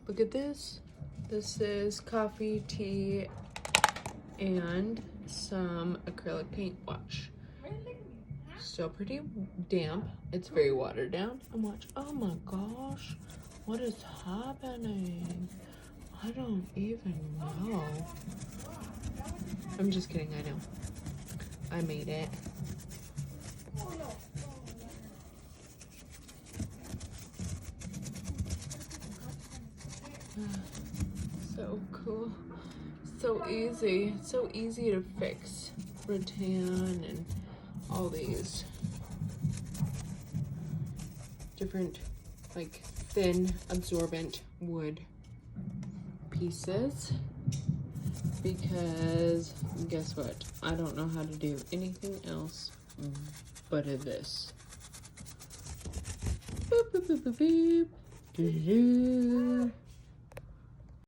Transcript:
Look at this. This is coffee, tea, and some acrylic paint. Watch. Still pretty damp. It's very watered down. And watch. Oh my gosh. What is happening? I don't even know. I'm just kidding. I know. I made it. So cool. So easy. So easy to fix. Rattan and all these different, like, thin, absorbent wood pieces. Because guess what? I don't know how to do anything else but this. Boop, boop, boop, boop, boop.